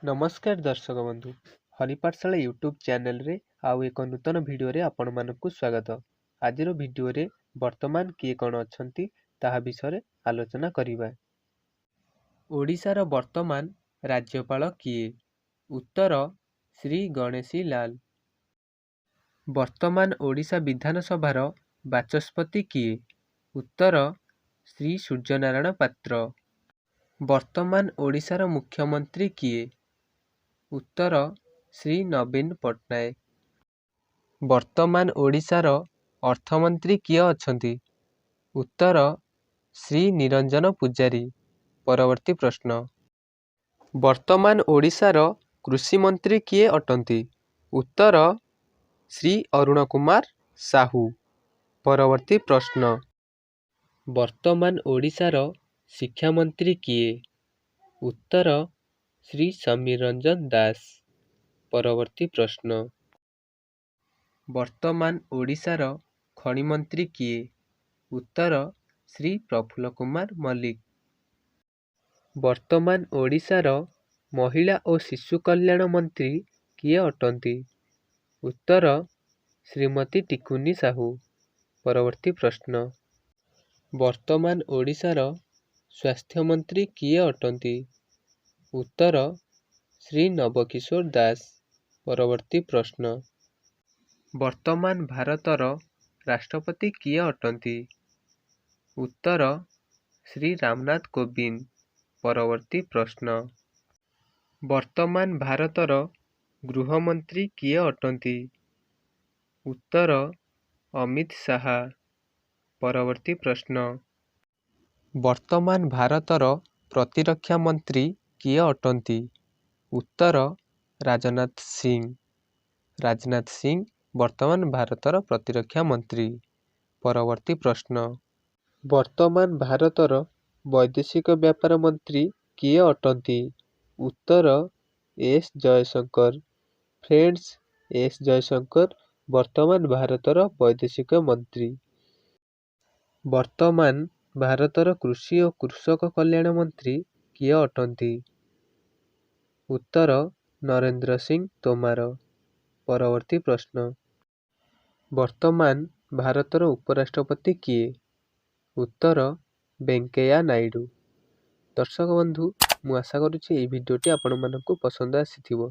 नमस्कार दर्शक बंधु हरिपाठशाला यूट्यूब चैनल रे आउ एक नूतन वीडियो रे आपण मानकु स्वागत। आज वीडियो रे वर्तमान किए कौन अछंती ताहा विषय आलोचना करिबा। ओडिशार वर्तमान राज्यपाल किए? उत्तर श्री गणेशी लाल। वर्तमान ओडिशा विधानसभार बाचस्पति किए? उत्तर श्री सूर्यनारायण पात्र। वर्तमान ओडिशार मुख्यमंत्री किए? उत्तर श्री नवीन पट्टनायक। वर्तमान ओडिशार अर्थमंत्री किए अछंती? उत्तर श्री निरंजन पुजारी। परवर्ती प्रश्न। वर्तमान ओडिशार कृषि मंत्री किए अटंती? उत्तर श्री अरुण कुमार साहू। परवर्ती प्रश्न। वर्तमान ओडिशार शिक्षा मंत्री किए? उत्तर श्री समीर रंजन दास। परवर्ती प्रश्न। वर्तमान ओडिशार खनि मंत्री किए? उत्तर श्री प्रफुल्ल कुमार मल्लिक। वर्तमान ओडिशार महिला और शिशु कल्याण मंत्री किए अटंती? उत्तर श्रीमती टिकुनी साहू। परवर्ती प्रश्न। वर्तमान ओडिशार स्वास्थ्य मंत्री किए अटंती? उत्तर श्री नवकिशोर दास। परवर्ती प्रश्न। वर्तमान भारतर राष्ट्रपति किए अटंती? उत्तर श्री रामनाथ कोविंद। परवर्ती प्रश्न। वर्तमान भारतर गृहमंत्री किए अटंती? उत्तर अमित शाह। परवर्ती प्रश्न। वर्तमान भारतर प्रतिरक्षा मंत्री किए अटंती? उत्तर राजनाथ सिंह। राजनाथ सिंह वर्तमान भारतर प्रतिरक्षा मंत्री। परवर्ती प्रश्न। वर्तमान भारतर वैदेशिक व्यापार मंत्री किए अटंती? उत्तर S Jaishankar. Friends, S Jaishankar वर्तमान भारतर वैदेशिक मंत्री। वर्तमान भारतर कृषि और कृषक कल्याण मंत्री किए अटंती? उत्तर नरेंद्र सिंह तोमार। परवर्ती प्रश्न। वर्तमान भारतर उपराष्ट्रपति किए? उत्तर वेंकैया नायडू। दर्शक बंधु मु आशा करुछि एई भिडियोटी आपण मानकु पसंद आसीथिबो।